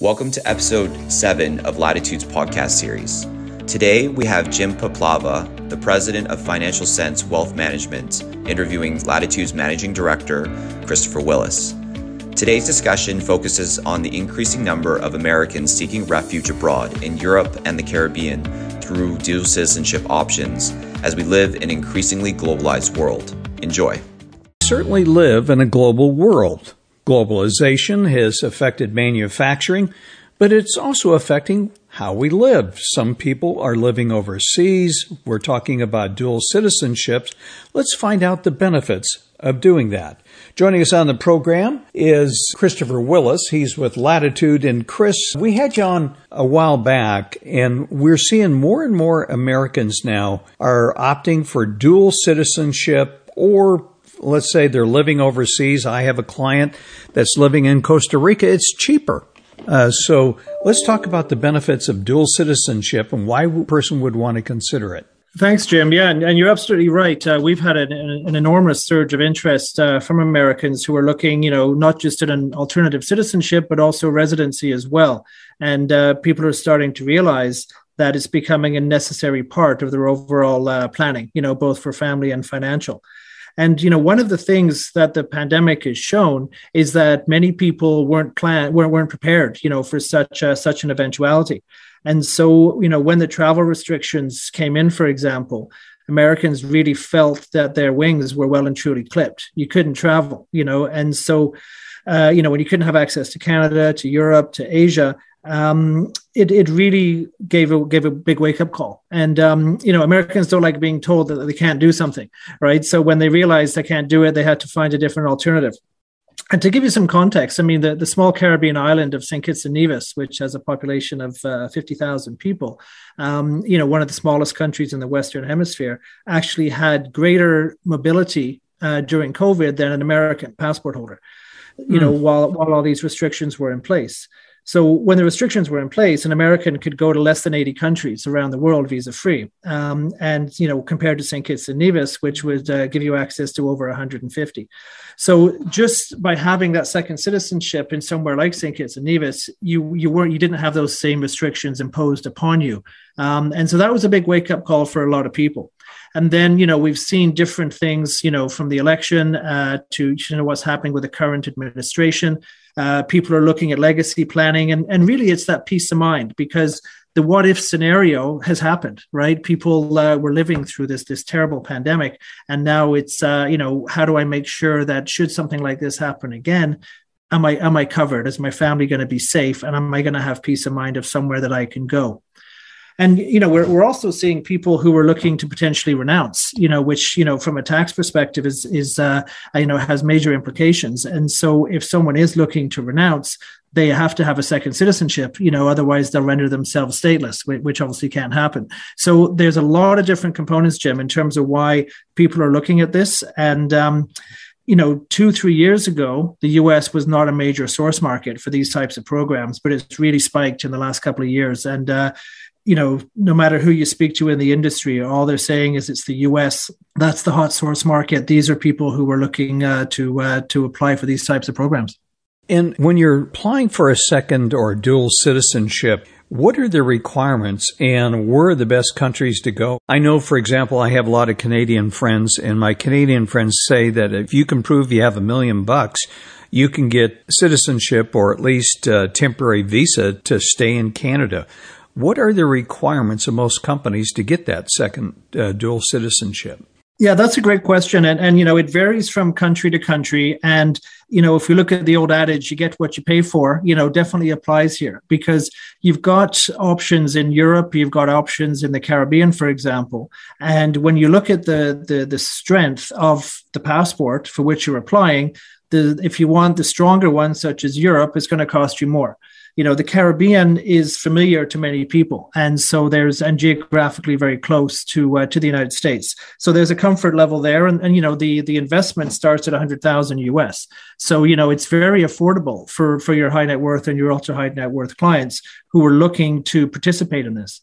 Welcome to episode 7 of Latitude's podcast series. Today, we have Jim Puplava, the president of Financial Sense Wealth Management, interviewing Latitude's managing director, Christopher Willis. Today's discussion focuses on the increasing number of Americans seeking refuge abroad in Europe and the Caribbean through dual citizenship options as we live in an increasingly globalized world. Enjoy. We certainly live in a global world. Globalization has affected manufacturing, but it's also affecting how we live. Some people are living overseas. We're talking about dual citizenships. Let's find out the benefits of doing that. Joining us on the program is Christopher Willis. He's with Latitude. And Chris, we had you on a while back, and we're seeing more and more Americans now are opting for dual citizenship, or let's say they're living overseas. I have a client that's living in Costa Rica. It's cheaper. So let's talk about the benefits of dual citizenship and why a person would want to consider it. Thanks, Jim. Yeah, and you're absolutely right. We've had an enormous surge of interest from Americans who are looking, not just at an alternative citizenship, but also residency as well. And people are starting to realize that it's becoming a necessary part of their overall planning, both for family and financial. And, one of the things that the pandemic has shown is that many people weren't prepared, for such an eventuality. And so, when the travel restrictions came in, for example, Americans really felt that their wings were well and truly clipped. You couldn't travel, and so, when you couldn't have access to Canada, to Europe, to Asia, it really gave a big wake-up call. And, Americans don't like being told that they can't do something, right? So when they realized they can't do it, they had to find a different alternative. And to give you some context, the small Caribbean island of St. Kitts and Nevis, which has a population of 50,000 people, one of the smallest countries in the Western Hemisphere, actually had greater mobility during COVID than an American passport holder, while all these restrictions were in place. So when the restrictions were in place, an American could go to less than 80 countries around the world visa-free. And compared to St. Kitts and Nevis, which would give you access to over 150. So just by having that second citizenship in somewhere like St. Kitts and Nevis, you didn't have those same restrictions imposed upon you. And so that was a big wake-up call for a lot of people. And then, we've seen different things, from the election to what's happening with the current administration. People are looking at legacy planning, and really it's that peace of mind, because the what if scenario has happened, right? People were living through this terrible pandemic, and now it's how do I make sure that should something like this happen again, am I covered? Is my family going to be safe? And am I going to have peace of mind of somewhere that I can go? And, we're also seeing people who are looking to potentially renounce, which, from a tax perspective is has major implications. And so if someone is looking to renounce, they have to have a second citizenship, otherwise they'll render themselves stateless, which obviously can't happen. So there's a lot of different components, Jim, in terms of why people are looking at this. And, 2-3 years ago, the US was not a major source market for these types of programs, but it's really spiked in the last couple of years. And, no matter who you speak to in the industry, all they're saying is it's the US. That's the hot source market. These are people who are looking to apply for these types of programs. And when you're applying for a second or dual citizenship, what are the requirements and where are the best countries to go? I know, for example, I have a lot of Canadian friends, and my Canadian friends say that if you can prove you have $1 million, you can get citizenship or at least a temporary visa to stay in Canada. What are the requirements of most companies to get that second dual citizenship? Yeah, that's a great question. And it varies from country to country. And, if we look at the old adage, you get what you pay for, definitely applies here, because you've got options in Europe, you've got options in the Caribbean, for example. And when you look at the strength of the passport for which you're applying, if you want the stronger one, such as Europe, it's going to cost you more. The Caribbean is familiar to many people, and so and geographically very close to the United States. So there's a comfort level there, and the investment starts at $100,000 US. So it's very affordable for your high net worth and your ultra high net worth clients who are looking to participate in this.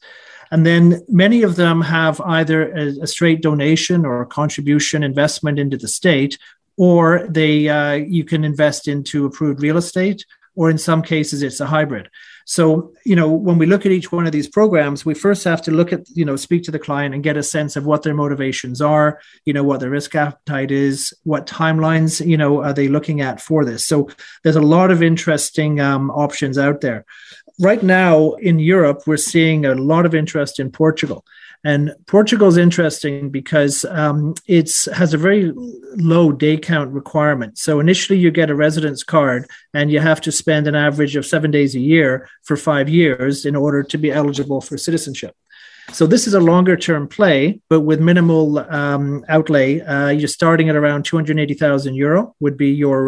And then many of them have either a straight donation or a contribution investment into the state, or you can invest into approved real estate, or in some cases, it's a hybrid. So, when we look at each one of these programs, we first have to look at, speak to the client and get a sense of what their motivations are, what their risk appetite is, what timelines, are they looking at for this. So there's a lot of interesting options out there. Right now in Europe, we're seeing a lot of interest in Portugal. And Portugal is interesting because it has a very low day count requirement. So initially you get a residence card and you have to spend an average of 7 days a year for 5 years in order to be eligible for citizenship. So this is a longer term play, but with minimal outlay. You're starting at around 280,000 euro would be your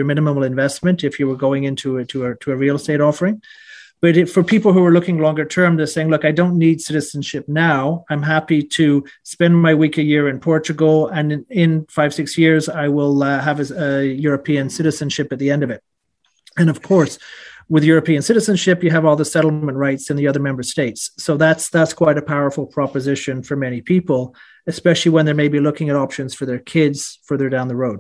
minimal investment if you were going into a real estate offering. But for people who are looking longer term, they're saying, look, I don't need citizenship now. I'm happy to spend my week a year in Portugal. And in 5-6 years, I will have a European citizenship at the end of it. And of course, with European citizenship, you have all the settlement rights in the other member states. So that's quite a powerful proposition for many people, especially when they may be looking at options for their kids further down the road.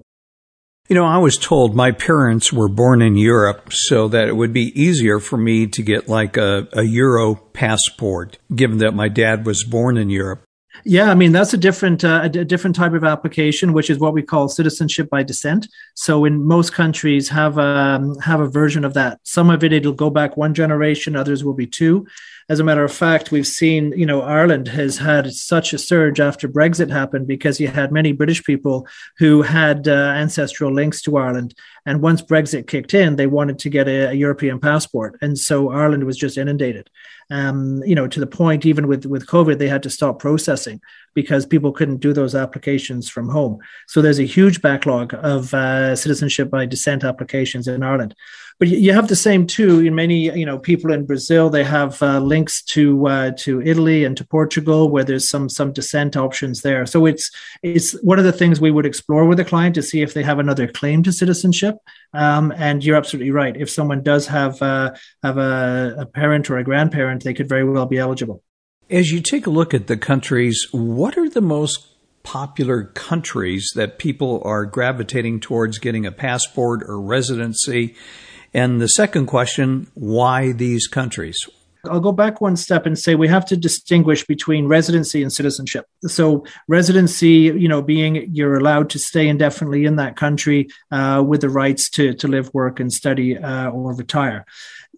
I was told my parents were born in Europe, so that it would be easier for me to get like a Euro passport, given that my dad was born in Europe. Yeah, I mean, that's a different type of application, which is what we call citizenship by descent. So in most countries have a version of that. Some of it'll go back one generation, others will be two. As a matter of fact, we've seen, Ireland has had such a surge after Brexit happened because you had many British people who had ancestral links to Ireland. And once Brexit kicked in, they wanted to get a European passport. And so Ireland was just inundated. To the point, even with COVID, they had to stop processing because people couldn't do those applications from home. So there's a huge backlog of citizenship by descent applications in Ireland. But you have the same too in many, people in Brazil. They have links to Italy and to Portugal, where there's some descent options there. So it's one of the things we would explore with a client to see if they have another claim to citizenship. And you're absolutely right. If someone does have a parent or a grandparent, they could very well be eligible. As you take a look at the countries, what are the most popular countries that people are gravitating towards getting a passport or residency? And the second question, why these countries? I'll go back one step and say we have to distinguish between residency and citizenship. So residency, being you're allowed to stay indefinitely in that country with the rights to live, work, and study or retire.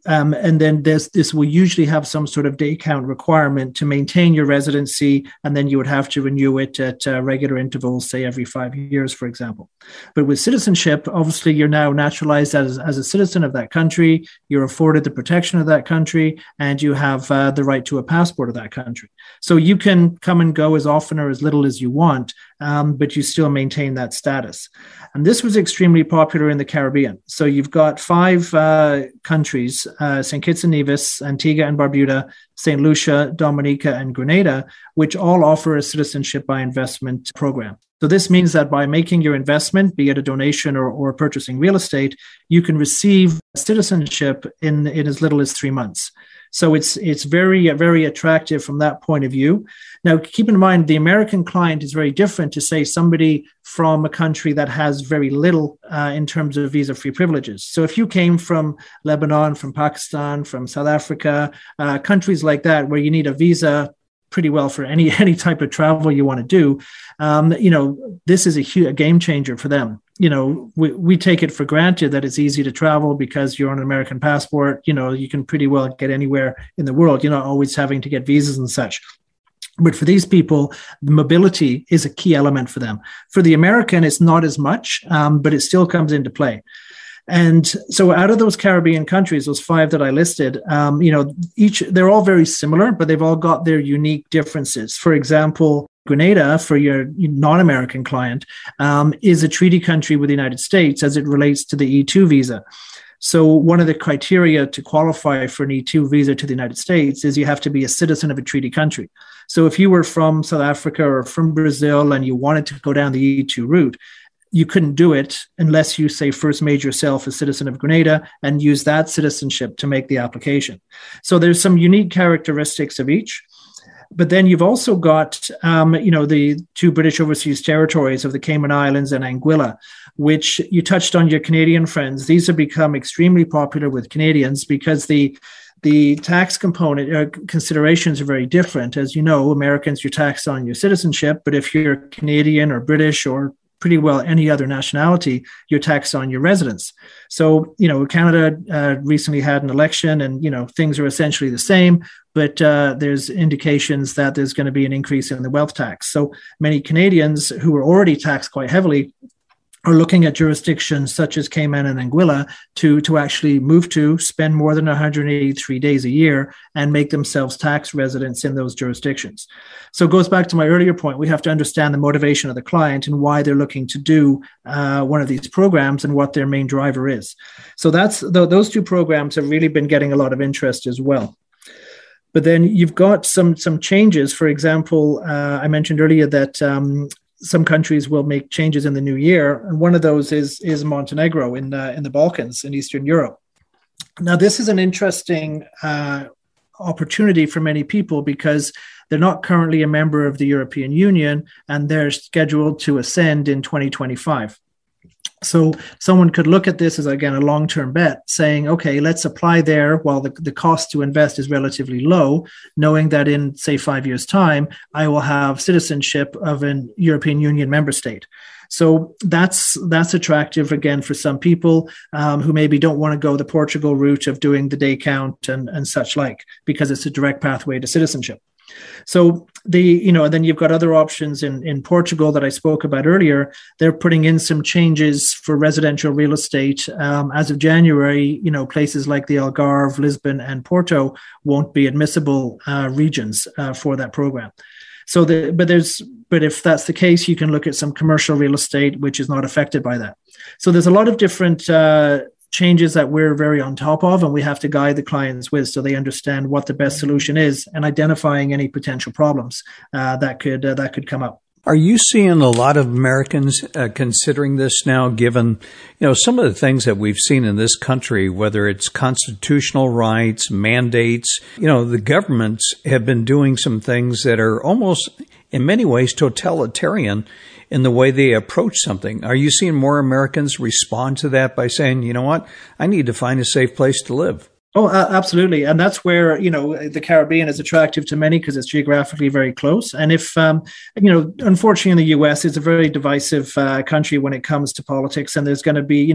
And then this will usually have some sort of day count requirement to maintain your residency, and then you would have to renew it at regular intervals, say every 5 years, for example. But with citizenship, obviously you're now naturalized as a citizen of that country, you're afforded the protection of that country, and you have the right to a passport of that country. So you can come and go as often or as little as you want, but you still maintain that status. And this was extremely popular in the Caribbean. So you've got 5 countries, St. Kitts and Nevis, Antigua and Barbuda, St. Lucia, Dominica, and Grenada, which all offer a citizenship by investment program. So this means that by making your investment, be it a donation or purchasing real estate, you can receive citizenship in as little as 3 months. So it's very, very attractive from that point of view. Now, keep in mind, the American client is very different to, say, somebody from a country that has very little in terms of visa-free privileges. So if you came from Lebanon, from Pakistan, from South Africa, countries like that where you need a visa pretty well for any type of travel you want to do, this is a game changer for them. We take it for granted that it's easy to travel because you're on an American passport. You can pretty well get anywhere in the world. You're not always having to get visas and such. But for these people, the mobility is a key element for them. For the American, it's not as much, but it still comes into play. And so out of those Caribbean countries, those 5 that I listed, they're all very similar, but they've all got their unique differences. For example, Grenada, for your non-American client, is a treaty country with the United States as it relates to the E2 visa. So one of the criteria to qualify for an E2 visa to the United States is you have to be a citizen of a treaty country. So if you were from South Africa or from Brazil and you wanted to go down the E2 route, you couldn't do it unless you, say, first made yourself a citizen of Grenada and use that citizenship to make the application. So there's some unique characteristics of each. But then you've also got, the two British overseas territories of the Cayman Islands and Anguilla, which you touched on your Canadian friends. These have become extremely popular with Canadians because the tax component considerations are very different. As you know, Americans, you're taxed on your citizenship, but if you're Canadian or British or pretty well any other nationality, you're taxed on your residence. So, Canada recently had an election and, things are essentially the same, but there's indications that there's going to be an increase in the wealth tax. So many Canadians who are already taxed quite heavily are looking at jurisdictions such as Cayman and Anguilla to actually move to, spend more than 183 days a year, and make themselves tax residents in those jurisdictions. So it goes back to my earlier point. We have to understand the motivation of the client and why they're looking to do one of these programs and what their main driver is. So those two programs have really been getting a lot of interest as well. But then you've got some changes. For example, I mentioned earlier that some countries will make changes in the new year, and one of those is Montenegro in the Balkans in Eastern Europe. Now, this is an interesting opportunity for many people because they're not currently a member of the European Union, and they're scheduled to ascend in 2025. So someone could look at this as, again, a long-term bet, saying, okay, let's apply there while the cost to invest is relatively low, knowing that in, say, 5 years' time, I will have citizenship of an European Union member state. So that's attractive, again, for some people who maybe don't want to go the Portugal route of doing the day count and such like, because it's a direct pathway to citizenship. So then you've got other options in Portugal that I spoke about earlier. They're putting in some changes for residential real estate. As of January, places like the Algarve, Lisbon, and Porto won't be admissible regions for that program. So, but if that's the case, you can look at some commercial real estate, which is not affected by that. So there's a lot of different changes that we're very on top of, and we have to guide the clients with so they understand what the best solution is and identifying any potential problems that could come up. Are you seeing a lot of Americans considering this now, given, some of the things that we've seen in this country, whether it's constitutional rights, mandates, the governments have been doing some things that are almost in many ways totalitarian in the way they approach something. Are you seeing more Americans respond to that by saying, you know what, I need to find a safe place to live? Oh, absolutely. And that's where, the Caribbean is attractive to many because it's geographically very close. And if, unfortunately in the US, it's a very divisive country when it comes to politics. And there's going to be,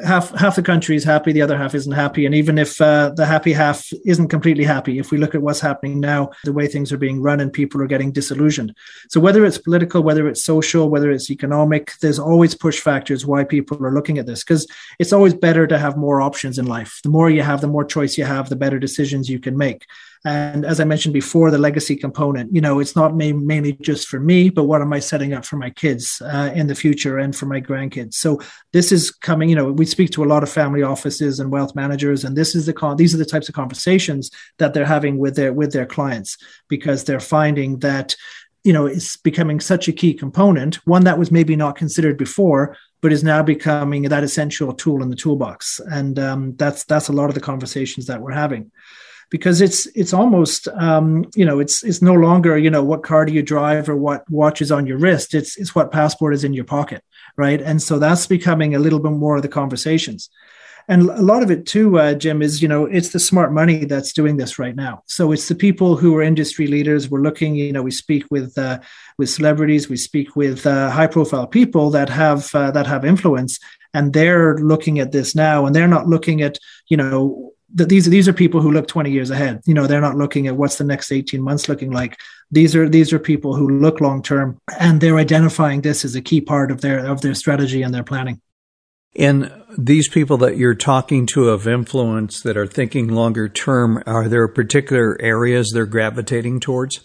half the country is happy, the other half isn't happy. And even if the happy half isn't completely happy, if we look at what's happening now, the way things are being run and people are getting disillusioned. So whether it's political, whether it's social, whether it's economic, there's always push factors why people are looking at this, because it's always better to have more options in life. The more you have, the more choice you have, the better decisions you can make. And as I mentioned before, the legacy component, it's not mainly just for me, but what am I setting up for my kids in the future and for my grandkids? So this is coming, we speak to a lot of family offices and wealth managers, and these are the types of conversations that they're having with their clients, because they're finding that, it's becoming such a key component, one that was maybe not considered before, but is now becoming that essential tool in the toolbox. And that's a lot of the conversations that we're having. Because it's almost, it's no longer, what car do you drive or what watch is on your wrist. It's what passport is in your pocket, right? And so that's becoming a little bit more of the conversations. And a lot of it too, Jim, is, it's the smart money that's doing this right now. So it's the people who are industry leaders. We're looking, we speak with celebrities, we speak with high profile people that have influence, and they're looking at this now, and they're not looking at, these are people who look 20 years ahead. They're not looking at what's the next 18 months looking like. These are people who look long term, and they're identifying this as a key part of their strategy and their planning. And these people that you're talking to of influence that are thinking longer term, are there particular areas they're gravitating towards?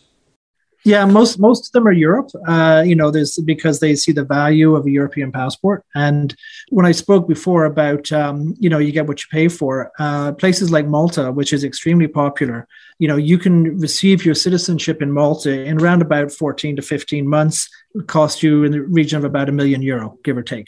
Yeah, most of them are Europe, there's because they see the value of a European passport. And when I spoke before about, you get what you pay for, places like Malta, which is extremely popular, you can receive your citizenship in Malta in around about 14 to 15 months. cost you in the region of about €1 million, give or take,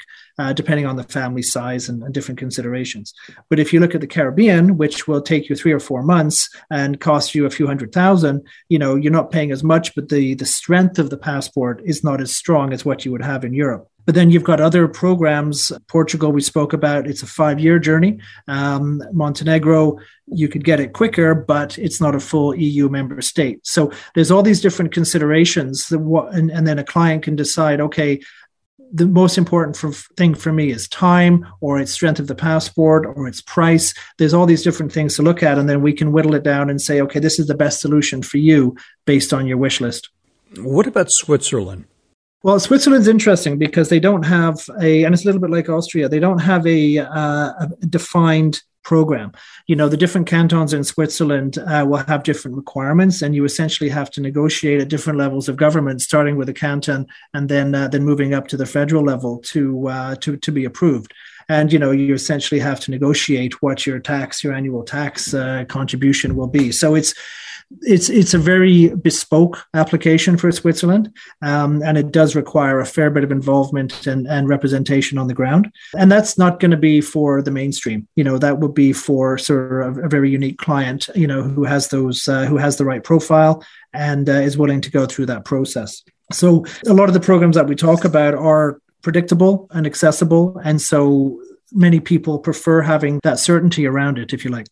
depending on the family size and different considerations. But if you look at the Caribbean, which will take you 3 or 4 months and cost you a few $100,000, you're not paying as much, but the strength of the passport is not as strong as what you would have in Europe. But then you've got other programs. Portugal, we spoke about, it's a 5-year journey. Montenegro, you could get it quicker, but it's not a full EU member state. So there's all these different considerations. And then a client can decide, okay, the most important thing for me is time, or its strength of the passport, or its price. There's all these different things to look at. And then we can whittle it down and say, okay, this is the best solution for you based on your wish list. What about Switzerland? Well, Switzerland's interesting because they don't have and it's a little bit like Austria, they don't have a defined program. The different cantons in Switzerland will have different requirements, and you essentially have to negotiate at different levels of government, starting with a canton and then moving up to the federal level to be approved. And, you essentially have to negotiate what your annual tax contribution will be. So it's a very bespoke application for Switzerland, and it does require a fair bit of involvement and representation on the ground. And that's not going to be for the mainstream. That would be for sort of a very unique client, who has the right profile and is willing to go through that process. So a lot of the programs that we talk about are predictable and accessible, and so many people prefer having that certainty around it, if you like.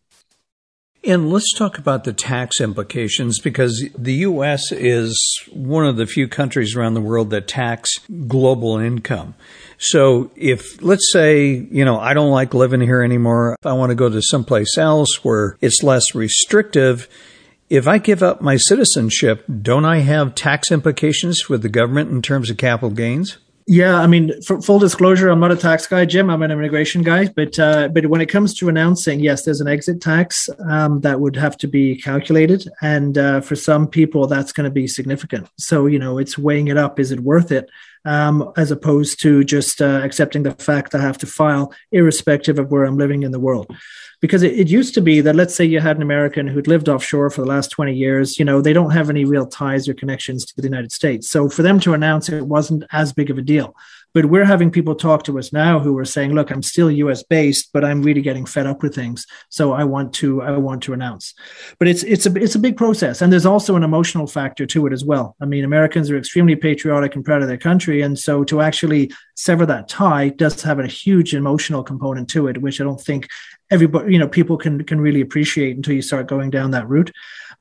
And let's talk about the tax implications, because the U.S. is one of the few countries around the world that tax global income. So if, let's say, I don't like living here anymore, I want to go to someplace else where it's less restrictive, if I give up my citizenship, don't I have tax implications with the government in terms of capital gains? Yeah, I mean, for full disclosure, I'm not a tax guy, Jim. I'm an immigration guy. But when it comes to announcing, yes, there's an exit tax that would have to be calculated. And for some people, that's going to be significant. So, it's weighing it up. Is it worth it? As opposed to just accepting the fact I have to file irrespective of where I'm living in the world. Because it used to be that, let's say you had an American who'd lived offshore for the last 20 years, they don't have any real ties or connections to the United States. So for them to announce it wasn't as big of a deal. But we're having people talk to us now who are saying, look, I'm still US based, but I'm really getting fed up with things. So I want to announce. But it's a big process. And there's also an emotional factor to it as well. I mean, Americans are extremely patriotic and proud of their country. And so to actually sever that tie does have a huge emotional component to it, which I don't think everybody, people can really appreciate until you start going down that route.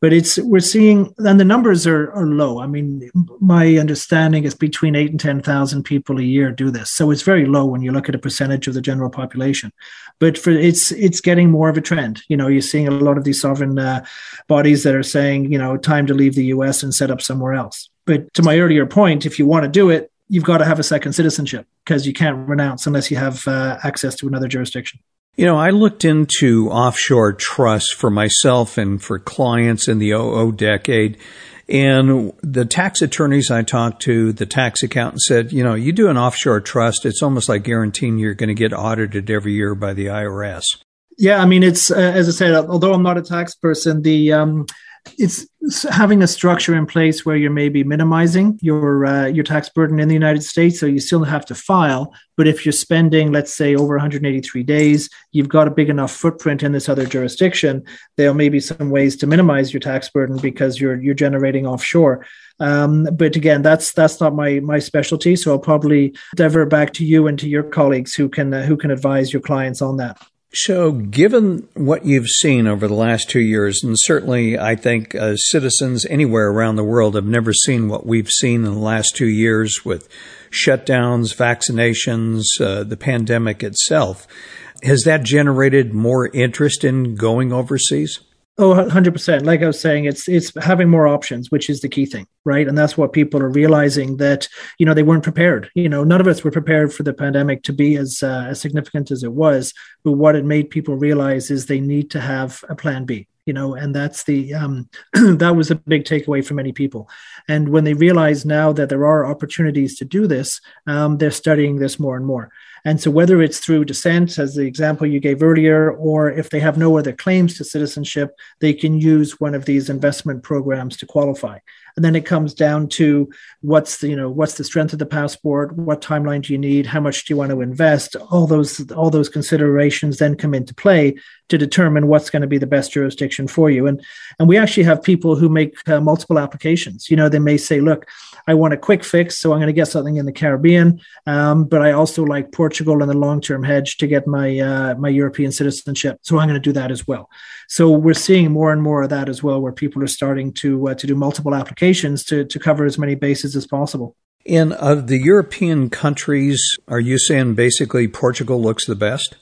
But we're seeing, and the numbers are low. I mean, my understanding is between 8,000 and 10,000 people a year do this. So it's very low when you look at a percentage of the general population. But it's getting more of a trend. You're seeing a lot of these sovereign bodies that are saying, time to leave the US and set up somewhere else. But to my earlier point, if you want to do it, you've got to have a second citizenship, because you can't renounce unless you have access to another jurisdiction. I looked into offshore trusts for myself and for clients in the 00 decade. And the tax attorneys I talked to, the tax accountant said, you do an offshore trust, it's almost like guaranteeing you're going to get audited every year by the IRS. Yeah, I mean, it's, as I said, although I'm not a tax person, it's having a structure in place where you're maybe minimizing your tax burden in the United States. So you still have to file. But if you're spending, let's say, over 183 days, you've got a big enough footprint in this other jurisdiction, there may be some ways to minimize your tax burden because you're generating offshore. But again, that's not my specialty. So I'll probably divert back to you and to your colleagues who can advise your clients on that. So given what you've seen over the last 2 years, and certainly I think citizens anywhere around the world have never seen what we've seen in the last 2 years with shutdowns, vaccinations, the pandemic itself, has that generated more interest in going overseas? Oh, 100%. Like I was saying, it's having more options, which is the key thing, right? And that's what people are realizing, that, they weren't prepared. None of us were prepared for the pandemic to be as significant as it was. But what it made people realize is they need to have a plan B, and that's that was a big takeaway for many people. And when they realize now that there are opportunities to do this, they're studying this more and more. And so whether it's through descent, as the example you gave earlier, or if they have no other claims to citizenship, they can use one of these investment programs to qualify. And then it comes down to what's the strength of the passport, what timeline do you need, how much do you want to invest? All those considerations then come into play to determine what's going to be the best jurisdiction for you. And we actually have people who make multiple applications. They may say, look, I want a quick fix, so I'm going to get something in the Caribbean, but I also like Portugal and the long-term hedge to get my my European citizenship, so I'm going to do that as well. So we're seeing more and more of that as well, where people are starting to do multiple applications to cover as many bases as possible. In of the European countries, are you saying basically Portugal looks the best?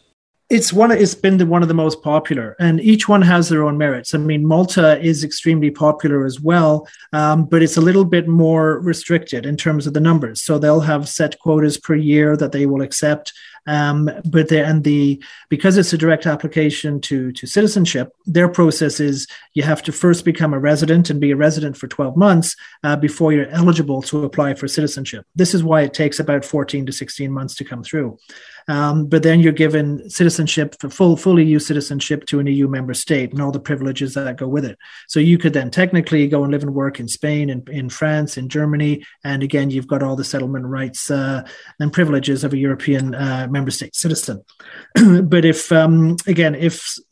It's been one of the most popular, and each one has their own merits. I mean, Malta is extremely popular as well, but it's a little bit more restricted in terms of the numbers. So they'll have set quotas per year that they will accept. Because it's a direct application to citizenship, their process is you have to first become a resident and be a resident for 12 months before you're eligible to apply for citizenship. This is why it takes about 14 to 16 months to come through. But then you're given citizenship, for full EU citizenship to an EU member state and all the privileges that go with it. So you could then technically go and live and work in Spain, in France, in Germany. And again, you've got all the settlement rights and privileges of a European member state citizen. But if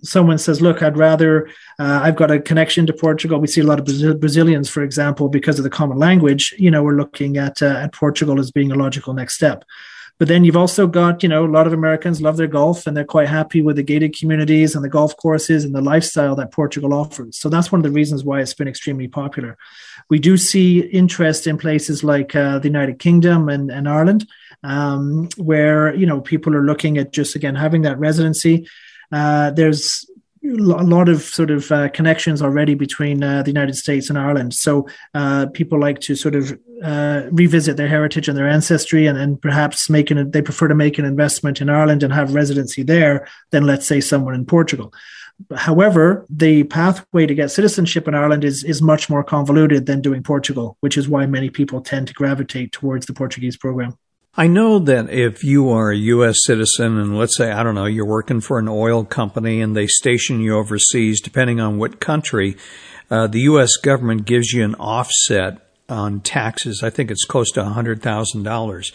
someone says, look, I've got a connection to Portugal. We see a lot of Brazilians, for example, because of the common language, we're looking at Portugal as being a logical next step. But then you've also got, a lot of Americans love their golf and they're quite happy with the gated communities and the golf courses and the lifestyle that Portugal offers. So that's one of the reasons why it's been extremely popular. We do see interest in places like the United Kingdom and Ireland, where, people are looking at just, again, having that residency. There's a lot of sort of connections already between the United States and Ireland. So people like to sort of revisit their heritage and their ancestry, and perhaps they prefer to make an investment in Ireland and have residency there than, let's say, someone in Portugal. However, the pathway to get citizenship in Ireland is much more convoluted than doing Portugal, which is why many people tend to gravitate towards the Portuguese program. I know that if you are a U.S. citizen and let's say, I don't know, you're working for an oil company and they station you overseas, depending on what country, the U.S. government gives you an offset on taxes. I think it's close to $100,000.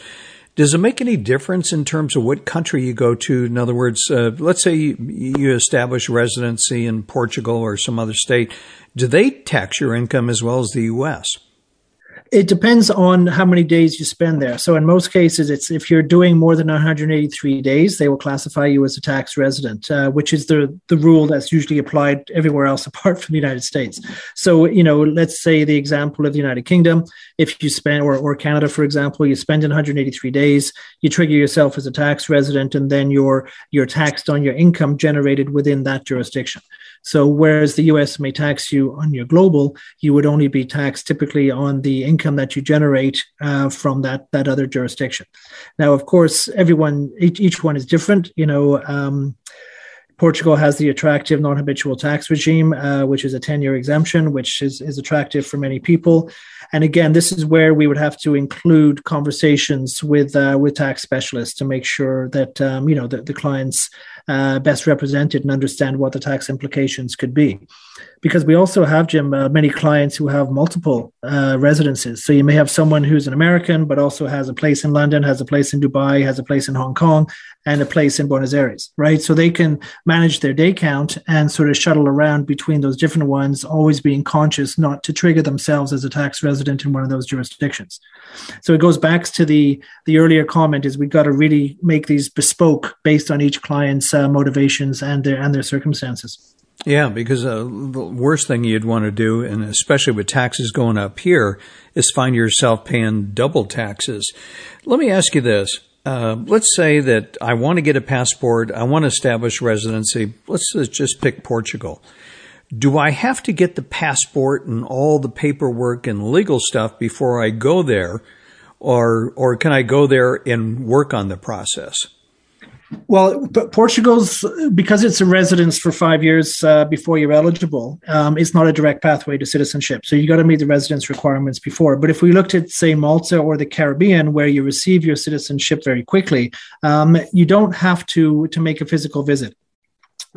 Does it make any difference in terms of what country you go to? In other words, let's say you establish residency in Portugal or some other state. Do they tax your income as well as the U.S.? It depends on how many days you spend there. So in most cases, it's if you're doing more than 183 days, they will classify you as a tax resident, which is the rule that's usually applied everywhere else apart from the United States. So, let's say the example of the United Kingdom, if you spend, or Canada, for example, you spend 183 days, you trigger yourself as a tax resident, and then you're taxed on your income generated within that jurisdiction. So whereas the US may tax you on your global, you would only be taxed typically on the income that you generate from that other jurisdiction. Now, of course, each one is different. Portugal has the attractive non-habitual tax regime, which is a 10-year exemption, which is attractive for many people. And again, this is where we would have to include conversations with tax specialists to make sure that that the client's best represented and understand what the tax implications could be. Because we also have, Jim, many clients who have multiple residences. So you may have someone who's an American, but also has a place in London, has a place in Dubai, has a place in Hong Kong, and a place in Buenos Aires, right? So they can manage their day count and sort of shuttle around between those different ones, always being conscious not to trigger themselves as a tax resident in one of those jurisdictions. So it goes back to the earlier comment is we've got to really make these bespoke based on each client's motivations and their circumstances. Yeah, because the worst thing you'd want to do, and especially with taxes going up here, is find yourself paying double taxes. Let me ask you this. Let's say that I want to get a passport. I want to establish residency. Let's just pick Portugal. Do I have to get the passport and all the paperwork and legal stuff before I go there, or can I go there and work on the process? Well, but Portugal's, because it's a residence for 5 years before you're eligible, it's not a direct pathway to citizenship. So you got to meet the residence requirements before. But if we looked at, say, Malta or the Caribbean, where you receive your citizenship very quickly, you don't have to make a physical visit.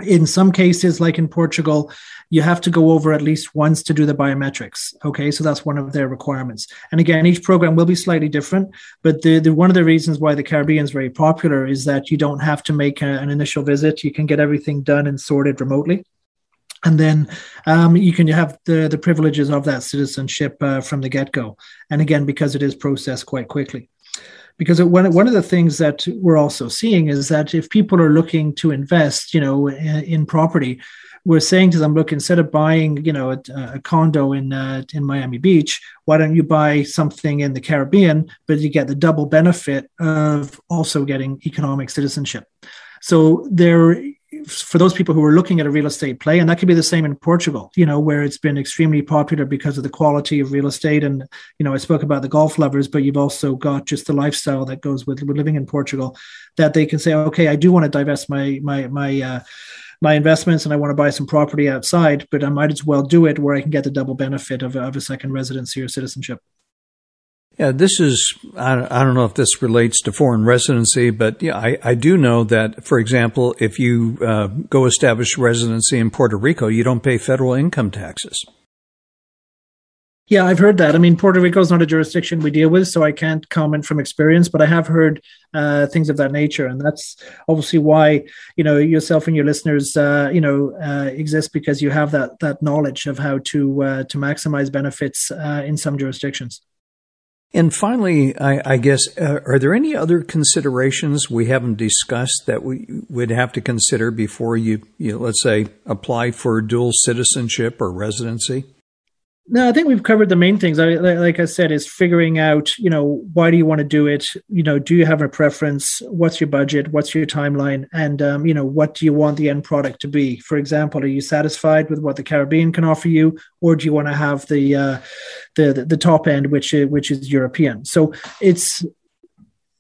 In some cases, like in Portugal, you have to go over at least once to do the biometrics. Okay, so that's one of their requirements. And again, each program will be slightly different, but the one of the reasons why the Caribbean is very popular is that you don't have to make an initial visit. You can get everything done and sorted remotely. And then you can have the privileges of that citizenship from the get-go. And again, because it is processed quite quickly. Because one of the things that we're also seeing is that if people are looking to invest, in property, we're saying to them, look, instead of buying, a condo in Miami Beach, why don't you buy something in the Caribbean, but you get the double benefit of also getting economic citizenship. So for those people who are looking at a real estate play, and that could be the same in Portugal, where it's been extremely popular because of the quality of real estate. And, I spoke about the golf lovers, but you've also got just the lifestyle that goes with living in Portugal, that they can say, okay, I do want to divest my investments and I want to buy some property outside, but I might as well do it where I can get the double benefit of a second residency or citizenship. Yeah, this is, I don't know if this relates to foreign residency, but yeah, I do know that, for example, if you go establish residency in Puerto Rico, you don't pay federal income taxes. Yeah, I've heard that. I mean, Puerto Rico is not a jurisdiction we deal with, so I can't comment from experience, but I have heard things of that nature. And that's obviously why, yourself and your listeners, exist, because you have that knowledge of how to maximize benefits in some jurisdictions. And finally, I guess, are there any other considerations we haven't discussed that we would have to consider before you let's say, apply for dual citizenship or residency? No, I think we've covered the main things. Like I said, is figuring out, why do you want to do it? Do you have a preference? What's your budget? What's your timeline? And, what do you want the end product to be? For example, are you satisfied with what the Caribbean can offer you? Or do you want to have the top end, which is European? So it's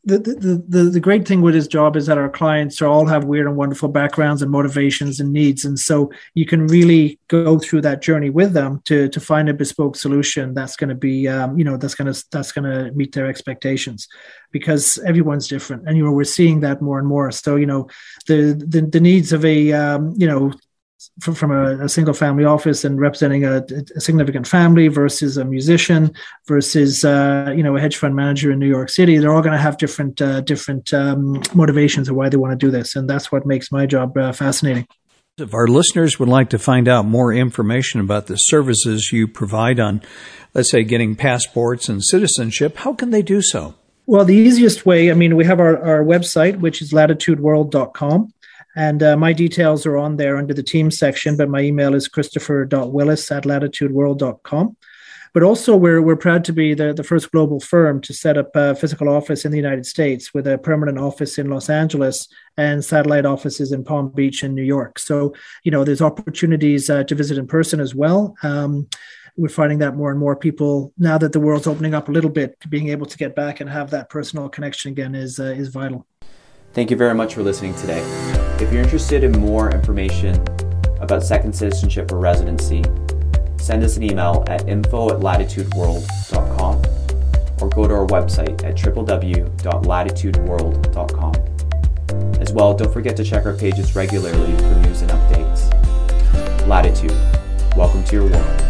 the great thing with his job is that our clients all have weird and wonderful backgrounds and motivations and needs. And so you can really go through that journey with them to find a bespoke solution that's going to be, that's going to meet their expectations, because everyone's different. And, we're seeing that more and more. So, the needs of from a single family office and representing a significant family versus a musician versus a hedge fund manager in New York City, they're all going to have different motivations of why they want to do this, and that's what makes my job fascinating. If our listeners would like to find out more information about the services you provide on, let's say, getting passports and citizenship, how can they do so? Well, the easiest way, we have our website, which is latitudeworld.com. And my details are on there under the team section, but my email is christopher.willis@latitudeworld.com. But also we're proud to be the first global firm to set up a physical office in the United States, with a permanent office in Los Angeles and satellite offices in Palm Beach and New York. So, there's opportunities to visit in person as well. We're finding that more and more people, now that the world's opening up a little bit, being able to get back and have that personal connection again is vital. Thank you very much for listening today. If you're interested in more information about second citizenship or residency, send us an email at info@latitudeworld.com or go to our website at www.latitudeworld.com. As well, don't forget to check our pages regularly for news and updates. Latitude, welcome to your world.